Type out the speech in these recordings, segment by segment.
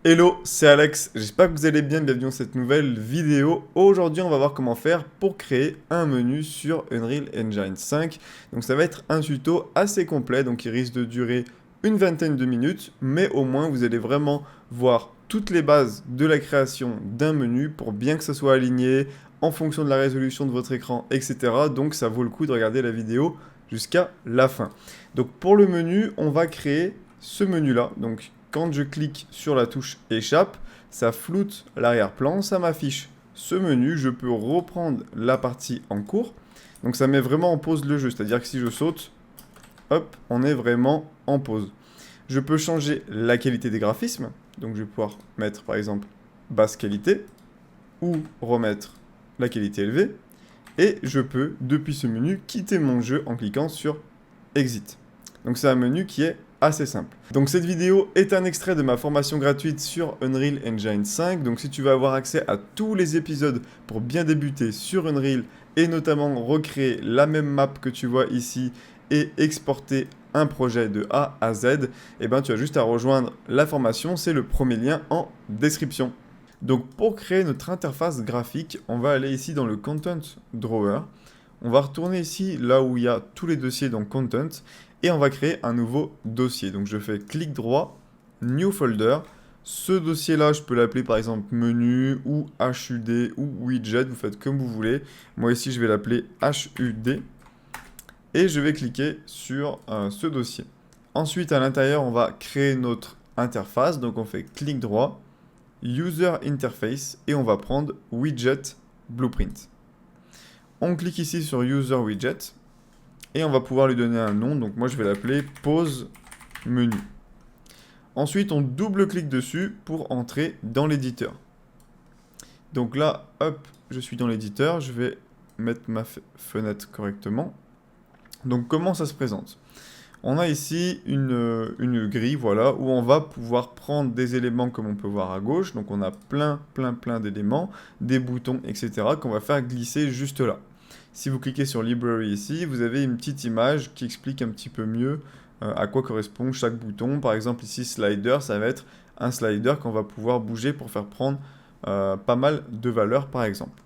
Hello, c'est Alex, j'espère que vous allez bien, bienvenue dans cette nouvelle vidéo. Aujourd'hui, on va voir comment faire pour créer un menu sur Unreal Engine 5. Donc ça va être un tuto assez complet, donc il risque de durer une vingtaine de minutes, mais au moins vous allez vraiment voir toutes les bases de la création d'un menu pour bien que ça soit aligné en fonction de la résolution de votre écran, etc. Donc ça vaut le coup de regarder la vidéo jusqu'à la fin. Donc pour le menu, on va créer ce menu-là. Donc quand je clique sur la touche échappe, ça floute l'arrière-plan, ça m'affiche ce menu, je peux reprendre la partie en cours. Donc ça met vraiment en pause le jeu, c'est-à-dire que si je saute, hop, on est vraiment en pause. Je peux changer la qualité des graphismes, donc je vais pouvoir mettre par exemple basse qualité, ou remettre la qualité élevée, et je peux, depuis ce menu, quitter mon jeu en cliquant sur Exit. Donc c'est un menu qui est assez simple. Donc cette vidéo est un extrait de ma formation gratuite sur Unreal Engine 5. Donc si tu veux avoir accès à tous les épisodes pour bien débuter sur Unreal et notamment recréer la même map que tu vois ici et exporter un projet de A à Z, eh ben, tu as juste à rejoindre la formation, c'est le premier lien en description. Donc pour créer notre interface graphique, on va aller ici dans le Content Drawer. On va retourner ici là où il y a tous les dossiers dans Content et on va créer un nouveau dossier. Donc je fais clic droit, New Folder. Ce dossier-là, je peux l'appeler par exemple menu ou HUD ou widget, vous faites comme vous voulez. Moi ici, je vais l'appeler HUD et je vais cliquer sur ce dossier. Ensuite, à l'intérieur, on va créer notre interface. Donc on fait clic droit, User Interface et on va prendre Widget Blueprint. On clique ici sur User Widget et on va pouvoir lui donner un nom. Donc moi je vais l'appeler Pause Menu. Ensuite on double-clique dessus pour entrer dans l'éditeur. Donc là, hop, je suis dans l'éditeur. Je vais mettre ma fenêtre correctement. Donc comment ça se présente ? On a ici une grille, voilà, où on va pouvoir prendre des éléments comme on peut voir à gauche. Donc on a plein d'éléments, des boutons, etc. qu'on va faire glisser juste là. Si vous cliquez sur Library ici, vous avez une petite image qui explique un petit peu mieux à quoi correspond chaque bouton. Par exemple ici Slider, ça va être un slider qu'on va pouvoir bouger pour faire prendre pas mal de valeurs par exemple.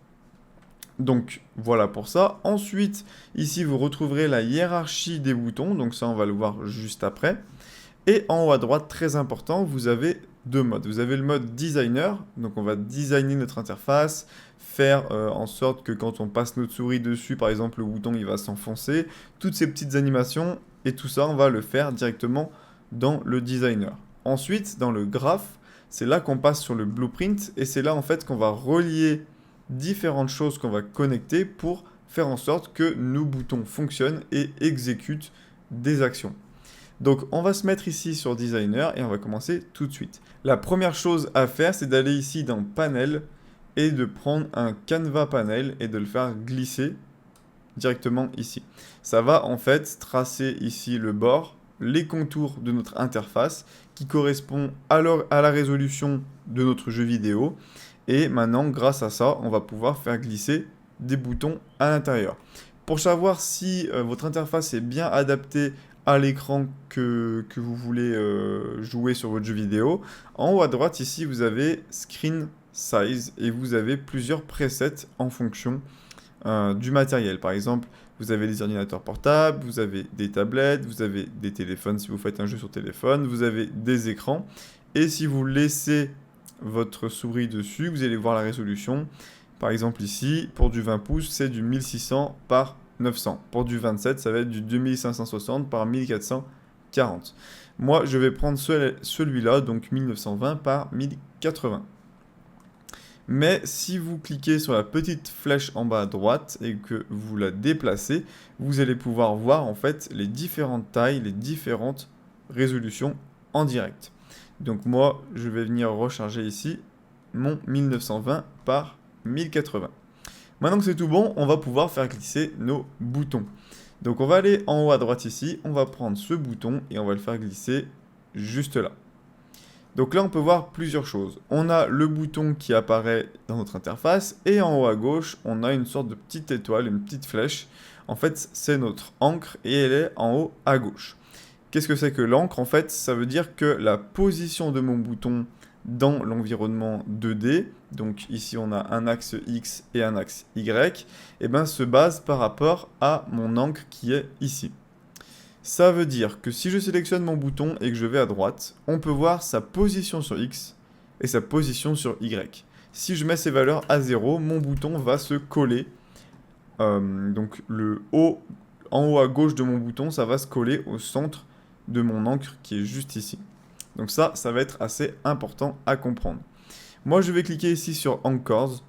Donc voilà pour ça. Ensuite, ici vous retrouverez la hiérarchie des boutons, donc ça on va le voir juste après. Et en haut à droite, très important, vous avez deux modes. Vous avez le mode designer, donc on va designer notre interface, faire en sorte que quand on passe notre souris dessus, par exemple le bouton il va s'enfoncer, toutes ces petites animations et tout ça on va le faire directement dans le designer. Ensuite, dans le graph, c'est là qu'on passe sur le blueprint et c'est là en fait qu'on va relier différentes choses qu'on va connecter pour faire en sorte que nos boutons fonctionnent et exécutent des actions. Donc on va se mettre ici sur Designer et on va commencer tout de suite. La première chose à faire, c'est d'aller ici dans Panel et de prendre un Canva Panel et de le faire glisser directement ici. Ça va en fait tracer ici le bord, les contours de notre interface qui correspond à la résolution de notre jeu vidéo. Et maintenant, grâce à ça, on va pouvoir faire glisser des boutons à l'intérieur. Pour savoir si votre interface est bien adaptée à l'écran que vous voulez jouer sur votre jeu vidéo, en haut à droite ici, vous avez Screen Size et vous avez plusieurs presets en fonction du matériel. Par exemple, vous avez des ordinateurs portables, vous avez des tablettes, vous avez des téléphones si vous faites un jeu sur téléphone, vous avez des écrans. Et si vous laissez votre souris dessus, vous allez voir la résolution. Par exemple ici, pour du 20 pouces, c'est du 1600 par 900. Pour du 27, ça va être du 2560 par 1440. Moi, je vais prendre celui-là, donc 1920 par 1080. Mais si vous cliquez sur la petite flèche en bas à droite et que vous la déplacez, vous allez pouvoir voir en fait les différentes tailles, les différentes résolutions en direct. Donc moi, je vais venir recharger ici mon 1920 par 1080. Maintenant que c'est tout bon, on va pouvoir faire glisser nos boutons. Donc on va aller en haut à droite ici, on va prendre ce bouton et on va le faire glisser juste là. Donc là, on peut voir plusieurs choses. On a le bouton qui apparaît dans notre interface et en haut à gauche, on a une sorte de petite étoile, une petite flèche. En fait, c'est notre encre et elle est en haut à gauche. Qu'est-ce que c'est que l'encre? En fait, ça veut dire que la position de mon bouton dans l'environnement 2D, donc ici on a un axe X et un axe Y, et ben se base par rapport à mon encre qui est ici. Ça veut dire que si je sélectionne mon bouton et que je vais à droite, on peut voir sa position sur X et sa position sur Y. Si je mets ces valeurs à 0, mon bouton va se coller. Donc en haut à gauche de mon bouton, ça va se coller au centre de mon encre qui est juste ici. Donc ça va être assez important à comprendre. Moi, je vais cliquer ici sur Anchors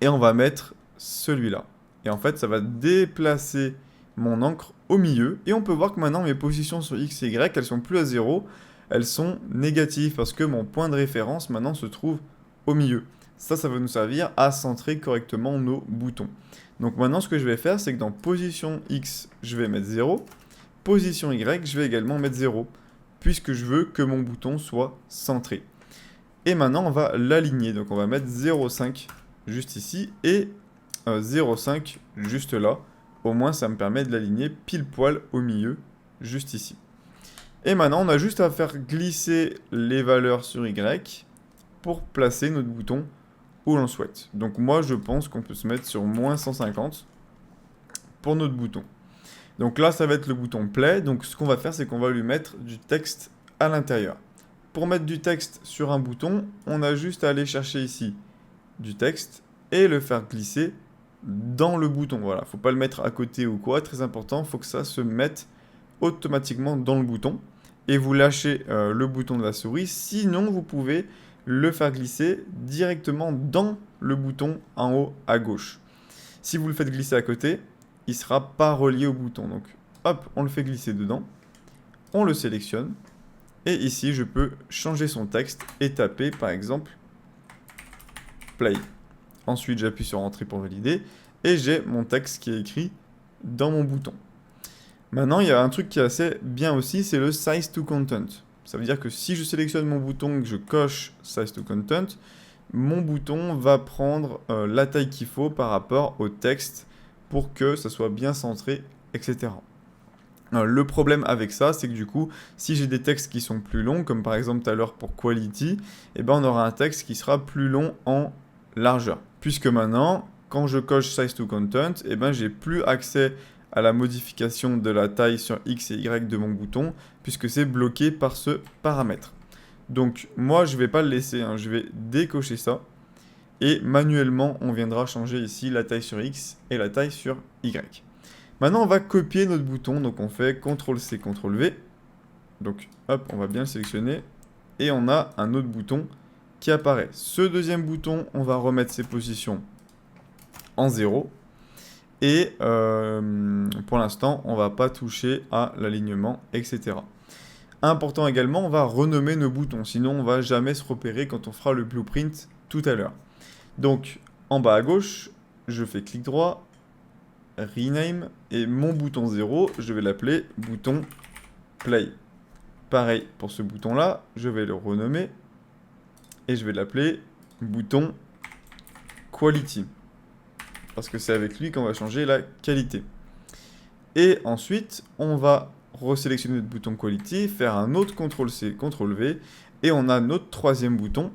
et on va mettre celui-là. Et en fait, ça va déplacer mon encre au milieu. Et on peut voir que maintenant, mes positions sur X et Y, elles sont plus à 0, elles sont négatives parce que mon point de référence maintenant se trouve au milieu. Ça va nous servir à centrer correctement nos boutons. Donc maintenant, ce que je vais faire, c'est que dans position X, je vais mettre 0. Position Y, je vais également mettre 0, puisque je veux que mon bouton soit centré. Et maintenant, on va l'aligner. Donc on va mettre 0,5 juste ici et 0,5 juste là. Au moins, ça me permet de l'aligner pile poil au milieu, juste ici. Et maintenant, on a juste à faire glisser les valeurs sur Y pour placer notre bouton où l'on souhaite. Donc moi, je pense qu'on peut se mettre sur moins 150 pour notre bouton. Donc là, ça va être le bouton Play. Donc ce qu'on va faire, c'est qu'on va lui mettre du texte à l'intérieur. Pour mettre du texte sur un bouton, on a juste à aller chercher ici du texte et le faire glisser dans le bouton. Voilà, faut pas le mettre à côté ou quoi, très important, faut que ça se mette automatiquement dans le bouton. Et vous lâchez le bouton de la souris, sinon vous pouvez le faire glisser directement dans le bouton en haut à gauche. Si vous le faites glisser à côté, il ne sera pas relié au bouton. Donc hop, on le fait glisser dedans, on le sélectionne, et ici je peux changer son texte et taper par exemple Play. Ensuite j'appuie sur Entrée pour valider, et j'ai mon texte qui est écrit dans mon bouton. Maintenant il y a un truc qui est assez bien aussi, c'est le Size to Content. Ça veut dire que si je sélectionne mon bouton et que je coche Size to Content, mon bouton va prendre la taille qu'il faut par rapport au texte pour que ça soit bien centré, etc. Le problème avec ça, c'est que du coup, si j'ai des textes qui sont plus longs, comme par exemple tout à l'heure pour Quality, eh ben on aura un texte qui sera plus long en largeur. Puisque maintenant, quand je coche Size to Content, eh ben j'ai plus accès à la modification de la taille sur X et Y de mon bouton, puisque c'est bloqué par ce paramètre. Donc moi, je ne vais pas le laisser, hein, je vais décocher ça. Et manuellement, on viendra changer ici la taille sur X et la taille sur Y. Maintenant, on va copier notre bouton. Donc on fait CTRL-C, CTRL-V. Donc hop, on va bien le sélectionner. Et on a un autre bouton qui apparaît. Ce deuxième bouton, on va remettre ses positions en 0. Et pour l'instant, on ne va pas toucher à l'alignement, etc. Important également, on va renommer nos boutons. Sinon, on ne va jamais se repérer quand on fera le blueprint tout à l'heure. Donc, en bas à gauche, je fais clic droit, rename, et mon bouton 0, je vais l'appeler bouton play. Pareil pour ce bouton-là, je vais le renommer, et je vais l'appeler bouton quality. Parce que c'est avec lui qu'on va changer la qualité. Et ensuite, on va resélectionner notre bouton quality, faire un autre CTRL-C, CTRL-V, et on a notre troisième bouton.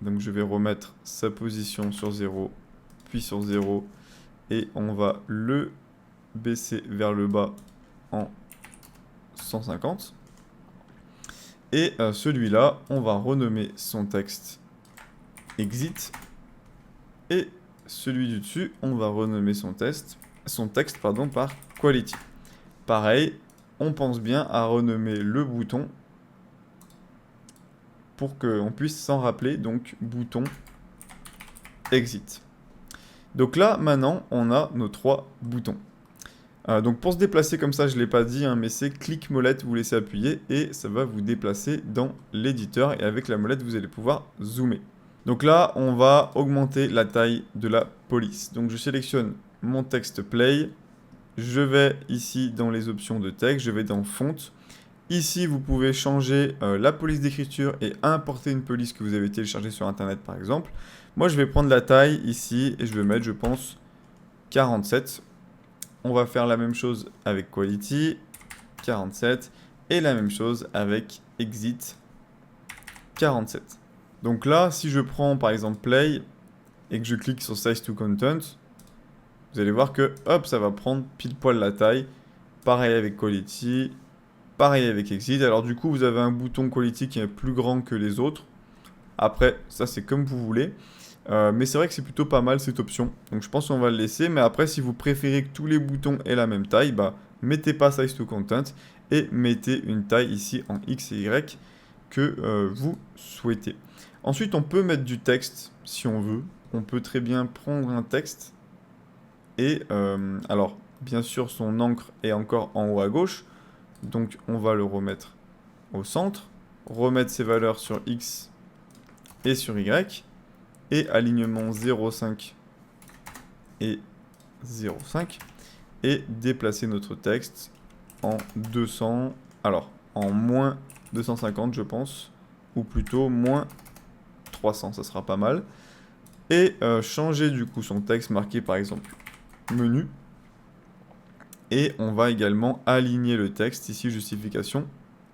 Donc je vais remettre sa position sur 0, puis sur 0, et on va le baisser vers le bas en 150. Et celui-là, on va renommer son texte exit, et celui du dessus, on va renommer son texte par quality. Pareil, on pense bien à renommer le bouton pour qu'on puisse s'en rappeler, donc bouton exit. Donc là, maintenant, on a nos trois boutons. Donc pour se déplacer comme ça, je ne l'ai pas dit, hein, mais c'est clic molette, vous laissez appuyer et ça va vous déplacer dans l'éditeur. Et avec la molette, vous allez pouvoir zoomer. Donc là, on va augmenter la taille de la police. Donc je sélectionne mon texte play. Je vais ici dans les options de texte, je vais dans font. Ici, vous pouvez changer la police d'écriture et importer une police que vous avez téléchargée sur Internet, par exemple. Moi, je vais prendre la taille ici et je vais mettre, je pense, 47. On va faire la même chose avec Quality, 47. Et la même chose avec Exit, 47. Donc là, si je prends par exemple Play et que je clique sur Size to Content, vous allez voir que, hop, ça va prendre pile poil la taille. Pareil avec Quality, pareil avec Exit. Alors du coup, vous avez un bouton Quality qui est plus grand que les autres. Après, ça c'est comme vous voulez. Mais c'est vrai que c'est plutôt pas mal cette option. Donc je pense qu'on va le laisser. Mais après, si vous préférez que tous les boutons aient la même taille, bah mettez pas Size to Content et mettez une taille ici en X et Y que vous souhaitez. Ensuite, on peut mettre du texte si on veut. On peut très bien prendre un texte et alors bien sûr son encre est encore en haut à gauche. Donc on va le remettre au centre, remettre ses valeurs sur X et sur Y, et alignement 0,5 et 0,5, et déplacer notre texte en 200, alors en moins 250 je pense, ou plutôt moins 300, ça sera pas mal, et changer du coup son texte marqué par exemple menu, et on va également aligner le texte, ici justification,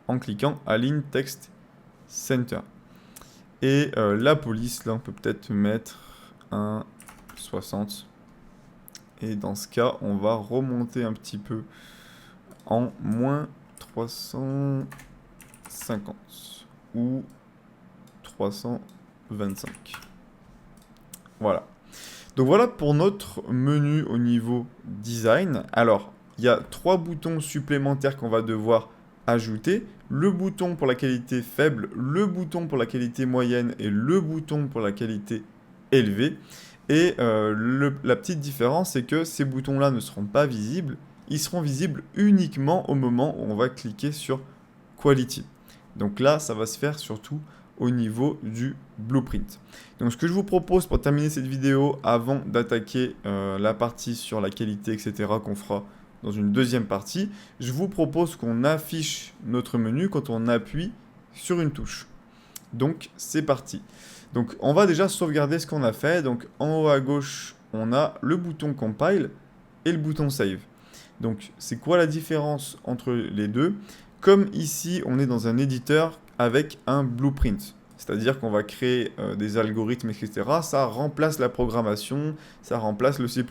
en cliquant Align Text Center. Et la police, là, on peut peut-être mettre un 60. Et dans ce cas, on va remonter un petit peu en moins 350 ou 325. Voilà. Donc voilà pour notre menu au niveau design. Alors, il y a 3 boutons supplémentaires qu'on va devoir ajouter. Le bouton pour la qualité faible, le bouton pour la qualité moyenne et le bouton pour la qualité élevée. Et la petite différence, c'est que ces boutons-là ne seront pas visibles. Ils seront visibles uniquement au moment où on va cliquer sur Quality. Donc là, ça va se faire surtout au niveau du blueprint. Donc ce que je vous propose pour terminer cette vidéo, avant d'attaquer la partie sur la qualité, etc., qu'on fera dans une deuxième partie, je vous propose qu'on affiche notre menu quand on appuie sur une touche. Donc c'est parti. Donc on va déjà sauvegarder ce qu'on a fait. Donc en haut à gauche, on a le bouton Compile et le bouton Save. Donc c'est quoi la différence entre les deux? Comme ici, on est dans un éditeur avec un blueprint. C'est-à-dire qu'on va créer des algorithmes, etc. Ça remplace la programmation, ça remplace le C++.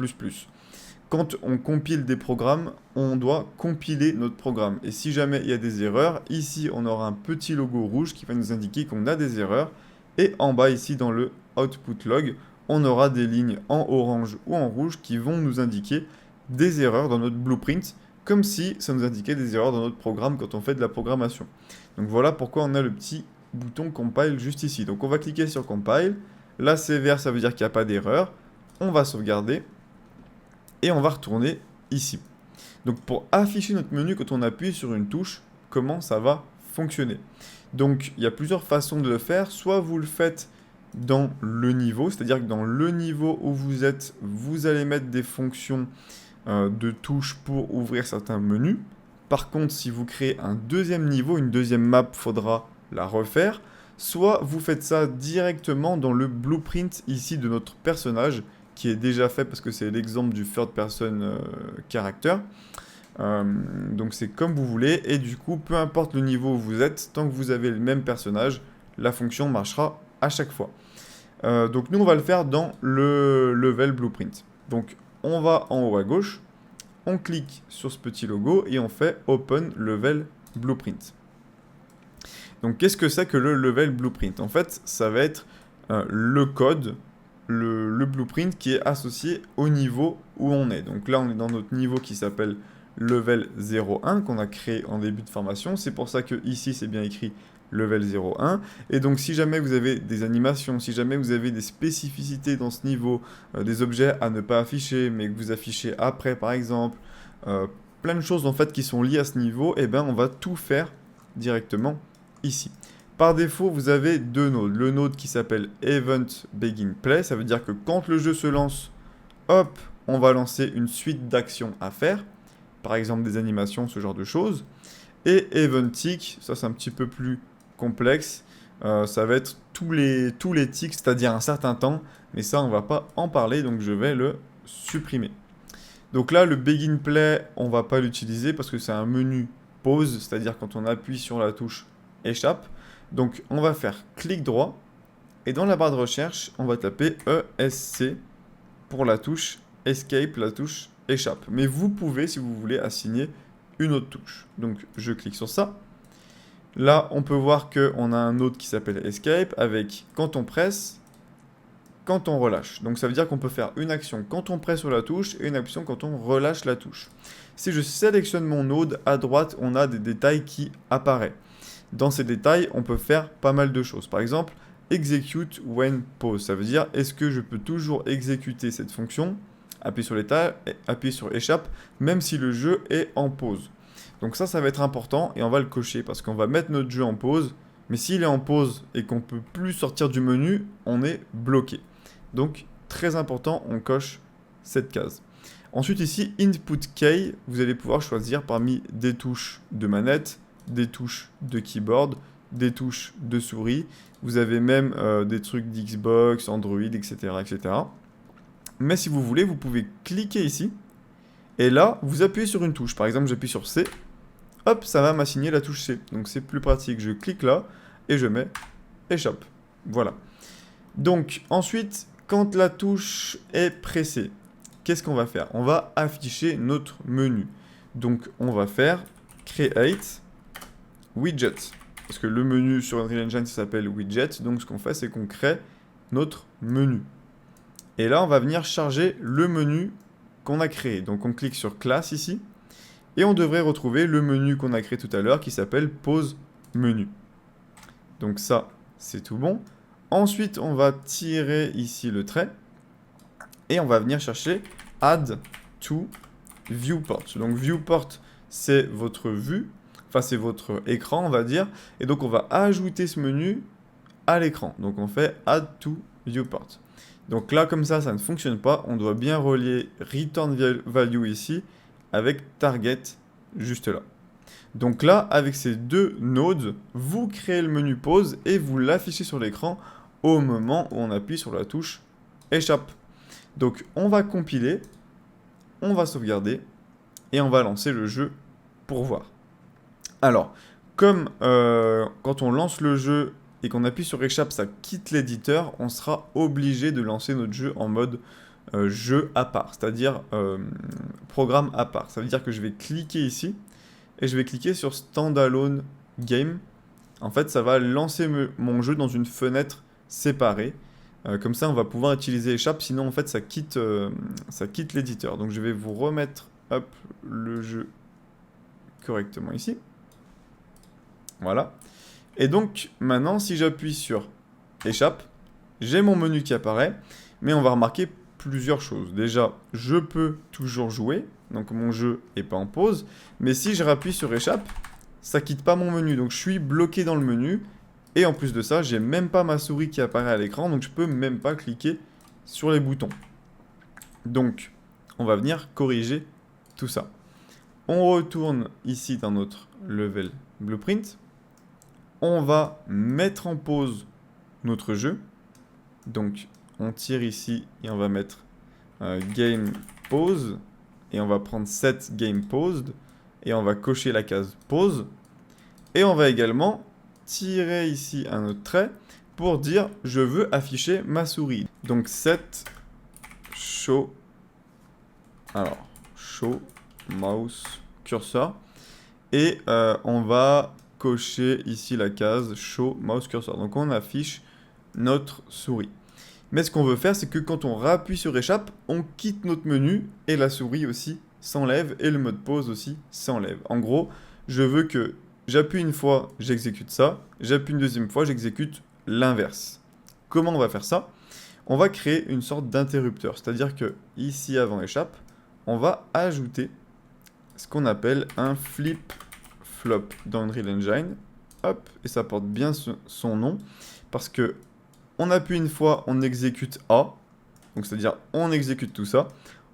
Quand on compile des programmes, on doit compiler notre programme. Et si jamais il y a des erreurs, ici on aura un petit logo rouge qui va nous indiquer qu'on a des erreurs. Et en bas ici dans le output log, on aura des lignes en orange ou en rouge qui vont nous indiquer des erreurs dans notre blueprint, comme si ça nous indiquait des erreurs dans notre programme quand on fait de la programmation. Donc voilà pourquoi on a le petit bouton compile juste ici. Donc on va cliquer sur compile. Là c'est vert, ça veut dire qu'il n'y a pas d'erreur. On va sauvegarder. Et on va retourner ici. Donc pour afficher notre menu quand on appuie sur une touche, comment ça va fonctionner? Donc il y a plusieurs façons de le faire. Soit vous le faites dans le niveau, c'est-à-dire que dans le niveau où vous êtes, vous allez mettre des fonctions de touches pour ouvrir certains menus. Par contre, si vous créez un deuxième niveau, une deuxième map, il faudra la refaire. Soit vous faites ça directement dans le blueprint ici de notre personnage, qui est déjà fait parce que c'est l'exemple du third person character. Donc c'est comme vous voulez, et du coup, peu importe le niveau où vous êtes, tant que vous avez le même personnage, la fonction marchera à chaque fois. Donc nous, on va le faire dans le level blueprint. Donc on va en haut à gauche, on clique sur ce petit logo et on fait Open Level Blueprint. Donc qu'est-ce que c'est que le Level Blueprint? En fait, ça va être le code, le blueprint qui est associé au niveau où on est. Donc là, on est dans notre niveau qui s'appelle Level 01 qu'on a créé en début de formation. C'est pour ça que ici, c'est bien écrit Level 01. Et donc, si jamais vous avez des animations, si jamais vous avez des spécificités dans ce niveau, des objets à ne pas afficher, mais que vous affichez après, par exemple, plein de choses en fait qui sont liées à ce niveau, et ben on va tout faire directement ici. Par défaut, vous avez deux nodes. Le node qui s'appelle Event Begin Play, ça veut dire que quand le jeu se lance, hop, on va lancer une suite d'actions à faire. Par exemple des animations, ce genre de choses. Et Event Tick, ça c'est un petit peu plus complexe. Ça va être tous les ticks, c'est-à-dire un certain temps. Mais ça, on va pas en parler, donc je vais le supprimer. Donc là, le Begin Play, on va pas l'utiliser parce que c'est un menu pause, c'est-à-dire quand on appuie sur la touche échappe. Donc on va faire clic droit Et dans la barre de recherche, on va taper ESC pour la touche Escape, la touche échappe. Mais vous pouvez, si vous voulez, assigner une autre touche. Donc je clique sur ça. Là, on peut voir qu'on a un autre qui s'appelle Escape avec quand on presse, quand on relâche. Donc ça veut dire qu'on peut faire une action quand on presse sur la touche et une action quand on relâche la touche. Si je sélectionne mon node, à droite, on a des détails qui apparaissent. Dans ces détails, on peut faire pas mal de choses. Par exemple, execute when pause. Ça veut dire, est-ce que je peux toujours exécuter cette fonction, appuyer sur l'état, appuyer sur échappe, même si le jeu est en pause. Donc ça va être important et on va le cocher parce qu'on va mettre notre jeu en pause. Mais s'il est en pause et qu'on ne peut plus sortir du menu, on est bloqué. Donc très important, on coche cette case. Ensuite ici, input key, vous allez pouvoir choisir parmi des touches de manette, des touches de keyboard, des touches de souris. Vous avez même des trucs d'Xbox, Android, etc., etc. Mais si vous voulez, vous pouvez cliquer ici. Et là, vous appuyez sur une touche. Par exemple, j'appuie sur C. Hop, ça va m'assigner la touche C. Donc c'est plus pratique. Je clique là et je mets échappe. Voilà. Donc ensuite, quand la touche est pressée, qu'est-ce qu'on va faire? On va afficher notre menu. Donc on va faire create widget. Parce que le menu sur Unreal Engine, ça s'appelle widget. Donc ce qu'on fait, c'est qu'on crée notre menu. Et là, on va venir charger le menu qu'on a créé. Donc on clique sur classe ici. Et on devrait retrouver le menu qu'on a créé tout à l'heure qui s'appelle pause menu. Donc ça, c'est tout bon. Ensuite, on va tirer ici le trait. Et on va venir chercher add to viewport. Donc viewport, c'est votre vue. Enfin, c'est votre écran, on va dire. Et donc, on va ajouter ce menu à l'écran. Donc, on fait add to viewport. Donc là, comme ça ne fonctionne pas. On doit bien relier return value ici avec target juste là. Donc là, avec ces deux nodes, vous créez le menu pause et vous l'affichez sur l'écran au moment où on appuie sur la touche échappe. Donc on va compiler, on va sauvegarder et on va lancer le jeu pour voir. Alors, comme quand on lance le jeu et qu'on appuie sur échappe, ça quitte l'éditeur, on sera obligé de lancer notre jeu en mode jeu à part, c'est-à-dire programme à part. Ça veut dire que je vais cliquer ici et je vais cliquer sur Standalone Game. En fait, ça va lancer mon jeu dans une fenêtre séparée. Comme ça, on va pouvoir utiliser échappe, sinon en fait, ça quitte l'éditeur. Donc, je vais vous remettre hop, le jeu correctement ici. Voilà. Et donc, maintenant, si j'appuie sur échappe, j'ai mon menu qui apparaît, mais on va remarquer plusieurs choses. Déjà, je peux toujours jouer, donc mon jeu n'est pas en pause, mais si je rappuie sur échappe, ça quitte pas mon menu, donc je suis bloqué dans le menu, et en plus de ça, j'ai même pas ma souris qui apparaît à l'écran, donc je peux même pas cliquer sur les boutons. Donc, on va venir corriger tout ça. On retourne ici dans notre level blueprint. On va mettre en pause notre jeu. Donc, on tire ici et on va mettre game pause. Et on va prendre set game paused. Et on va cocher la case pause. Et on va également tirer ici un autre trait pour dire je veux afficher ma souris. Donc, set show. Alors, show mouse cursor. Et on va cocher ici la case show mouse cursor. Donc on affiche notre souris. Mais ce qu'on veut faire, c'est que quand on rappuie sur échappe, on quitte notre menu et la souris aussi s'enlève et le mode pause aussi s'enlève. En gros, je veux que j'appuie une fois, j'exécute ça, j'appuie une deuxième fois, j'exécute l'inverse. Comment on va faire ça? On va créer une sorte d'interrupteur, c'est-à-dire que ici avant échappe, on va ajouter ce qu'on appelle un flip-flop dans Unreal Engine. Hop, et ça porte bien son nom, parce que on appuie une fois, on exécute A, donc c'est-à-dire on exécute tout ça.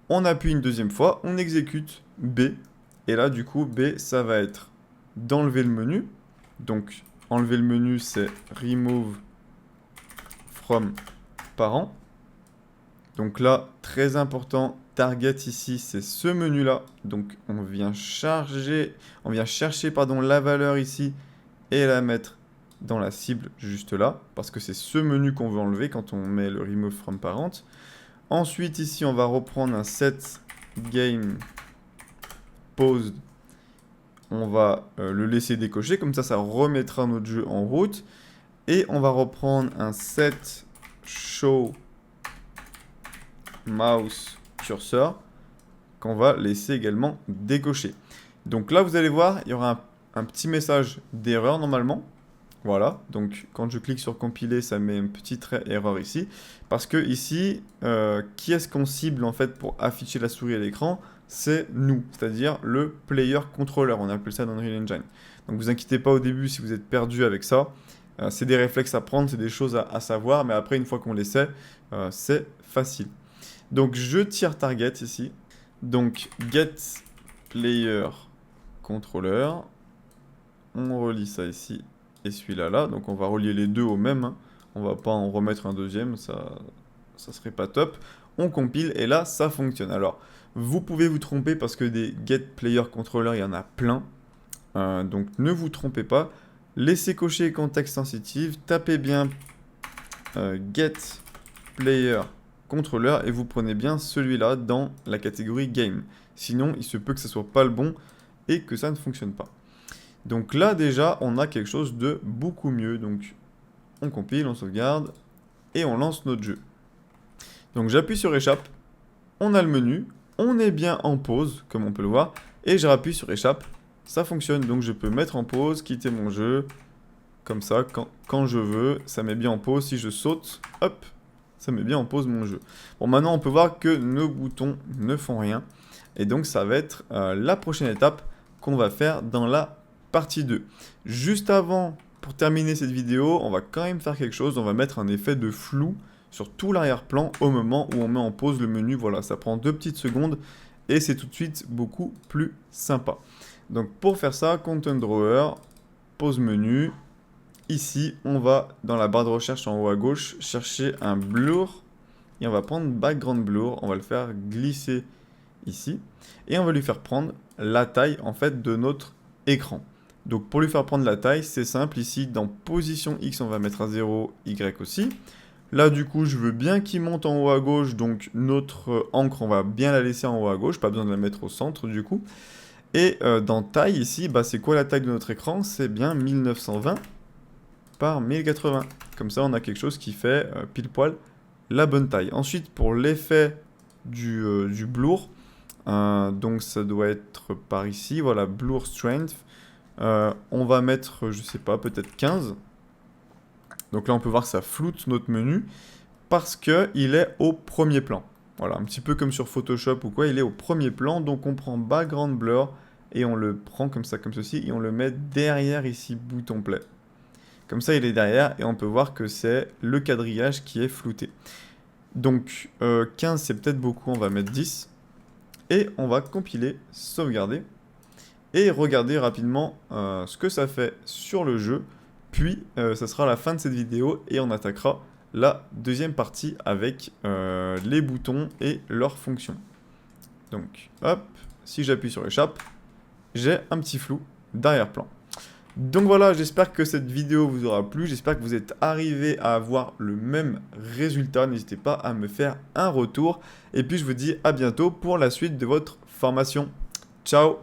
On appuie une deuxième fois, on exécute B, et là du coup B, ça va être d'enlever le menu. Donc enlever le menu, c'est remove from parent. Donc là, très important, target ici, c'est ce menu-là. Donc on vient chercher la valeur ici et la mettre dans la cible juste là, parce que c'est ce menu qu'on veut enlever quand on met le remove from parent. Ensuite, ici, on va reprendre un set game paused. On va le laisser décocher, comme ça remettra notre jeu en route. Et on va reprendre un set show mouse cursor qu'on va laisser également décocher. Donc là, vous allez voir, il y aura un petit message d'erreur normalement. Voilà, donc quand je clique sur compiler, ça met un petit trait erreur ici. Parce que ici, qui est-ce qu'on cible en fait pour afficher la souris à l'écran? C'est nous, c'est-à-dire le player controller, on appelle ça dans Unreal Engine. Donc vous inquiétez pas au début si vous êtes perdu avec ça. C'est des réflexes à prendre, c'est des choses à savoir, mais après une fois qu'on les sait, c'est facile. Donc je tire target ici. Donc get player controller. On relie ça ici et celui-là là. Donc on va relier les deux au même. Hein. On va pas en remettre un deuxième, ça serait pas top. On compile et là ça fonctionne. Alors vous pouvez vous tromper parce que des get player controller il y en a plein. Donc ne vous trompez pas. Laissez cocher contexte sensitive, tapez bien get player controller et vous prenez bien celui-là dans la catégorie game. Sinon, il se peut que ce soit pas le bon et que ça ne fonctionne pas. Donc là déjà, on a quelque chose de beaucoup mieux. Donc on compile, on sauvegarde et on lance notre jeu. Donc j'appuie sur échappe, on a le menu, on est bien en pause comme on peut le voir et je rappuie sur échappe. Ça fonctionne, donc je peux mettre en pause, quitter mon jeu, comme ça, quand je veux, ça met bien en pause. Si je saute, hop, ça met bien en pause mon jeu. Bon, maintenant, on peut voir que nos boutons ne font rien. Et donc, ça va être la prochaine étape qu'on va faire dans la partie 2. Juste avant, pour terminer cette vidéo, on va quand même faire quelque chose. On va mettre un effet de flou sur tout l'arrière-plan au moment où on met en pause le menu. Voilà, ça prend 2 petites secondes et c'est tout de suite beaucoup plus sympa. Donc pour faire ça, Content Drawer, pause menu. Ici, on va dans la barre de recherche en haut à gauche chercher un blur. Et on va prendre Background Blur, on va le faire glisser ici. Et on va lui faire prendre la taille en fait de notre écran. Donc pour lui faire prendre la taille, c'est simple. Ici, dans Position X, on va mettre à 0, Y aussi. Là, du coup, je veux bien qu'il monte en haut à gauche. Donc notre encre, on va bien la laisser en haut à gauche. Pas besoin de la mettre au centre du coup. Et dans taille ici, bah, c'est quoi la taille de notre écran? C'est bien 1920 par 1080. Comme ça, on a quelque chose qui fait pile poil la bonne taille. Ensuite, pour l'effet du blur, donc ça doit être par ici, voilà, blur strength. On va mettre, je sais pas, peut-être 15. Donc là, on peut voir que ça floute notre menu parce qu'il est au premier plan. Voilà, un petit peu comme sur Photoshop ou quoi, il est au premier plan. Donc on prend background blur et on le prend comme ça, comme ceci, et on le met derrière ici, bouton play. Comme ça, il est derrière et on peut voir que c'est le quadrillage qui est flouté. Donc 15, c'est peut-être beaucoup, on va mettre 10. Et on va compiler, sauvegarder. Et regarder rapidement ce que ça fait sur le jeu. Puis, ça sera la fin de cette vidéo et on attaquera la deuxième partie avec les boutons et leurs fonctions. Donc, hop, si j'appuie sur échappe, j'ai un petit flou d'arrière-plan. Donc voilà, j'espère que cette vidéo vous aura plu, j'espère que vous êtes arrivé à avoir le même résultat, n'hésitez pas à me faire un retour, et puis je vous dis à bientôt pour la suite de votre formation. Ciao!